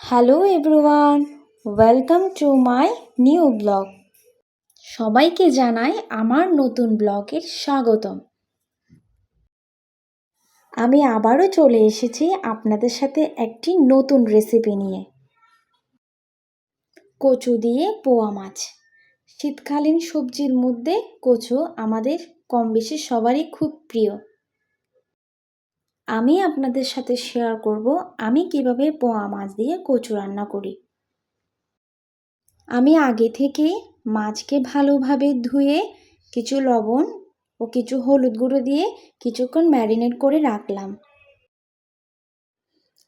Hello everyone, welcome to my new blog. সবাইকে জানাই আমার নতুন ব্লগের স্বাগতম। আমি আবারও চলে এসেছি আপনাদের সাথে একটি নতুন রেসিপি নিয়ে। কচু দিয়ে পোয়া মাছ। শীতকালীন সবজির মধ্যে কচু আমাদের কম বেশি সবারই খুব প্রিয়। আমি আপনাদের সাথে শেয়ার করব আমি কিভাবে পোয়া মাছ দিয়ে কচু রান্না করি। আমি আগে থেকে মাছকে ভালোভাবে ধুয়ে কিছু লবণ ও কিছু হলুদ গুঁড়ো দিয়ে কিছুক্ষণ ম্যারিনেট করে রাখলাম।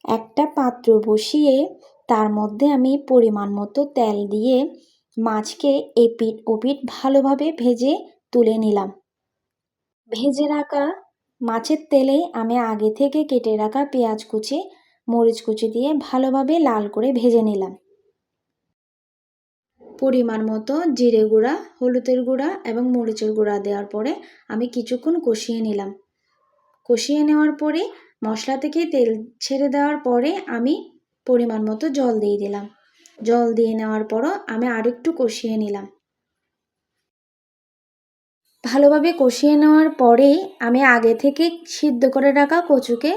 একটা পাত্র বসিয়ে তার মধ্যে আমি পরিমাণ মতো তেল দিয়ে মাছকে এপিঠ ওপিঠ ভালোভাবে ভেজে তুলে নিলাম। ভেজে রাখা মাছের তেলে আমি আগে থেকে কেটে রাখা পেঁয়াজ কুচি, মরিচ কুচি দিয়ে ভালোভাবে লাল করে ভেজে নিলাম। পরিমাণ মতো জিরে গুঁড়া, হলুদের গুঁড়া এবং মরিচের গুঁড়া দেওয়ার পরে আমি কিছুক্ষণ কষিয়ে নিলাম। কষিয়ে নেওয়ার পরে মশলা থেকে তেল ছেড়ে দেওয়ার পরে আমি পরিমাণ মতো জল দিয়ে দিলাম। জল দিয়ে নেওয়ার পরও আমি আরেকটু কষিয়ে নিলাম। ভালোভাবে কষিয়ে নেওয়ার পরে আমি আগে থেকে সিদ্ধ করে রাখা কচুকে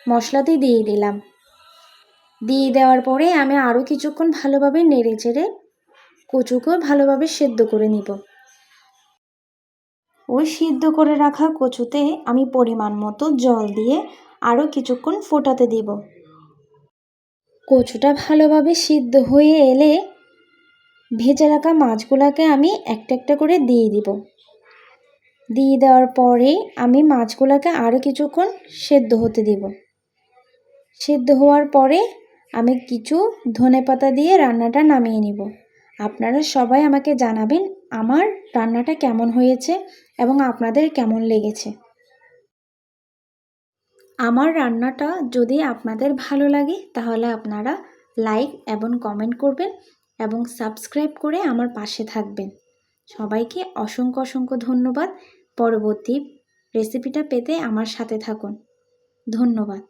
মশলাতে দিয়ে দিলাম। দিয়ে দেওয়ার পরে আমি আরও কিছুক্ষণ ভালোভাবে নেড়ে চেড়ে কচুকেও ভালোভাবে সেদ্ধ করে নিব। ওই সিদ্ধ করে রাখা কচুতে আমি পরিমাণ মতো জল দিয়ে আরও কিছুক্ষণ ফোটাতে দিব। কচুটা ভালোভাবে সিদ্ধ হয়ে এলে ভেজে রাখা মাছগুলোকে আমি একটা একটা করে দিয়ে দিব। দিয়ে দেওয়ার পরে আমি মাছগুলোকে আরও কিছুক্ষণ সেদ্ধ হতে দিব। সেদ্ধ হওয়ার পরে আমি কিছু ধনেপাতা দিয়ে রান্নাটা নামিয়ে নিব। আপনারা সবাই আমাকে জানাবেন আমার রান্নাটা কেমন হয়েছে এবং আপনাদের কেমন লেগেছে। আমার রান্নাটা যদি আপনাদের ভালো লাগে তাহলে আপনারা লাইক এবং কমেন্ট করবেন এবং সাবস্ক্রাইব করে আমার পাশে থাকবেন। সবাইকে অসংখ্য অসংখ্য ধন্যবাদ। পরবর্তী রেসিপিটা পেতে আমার সাথে থাকুন। ধন্যবাদ।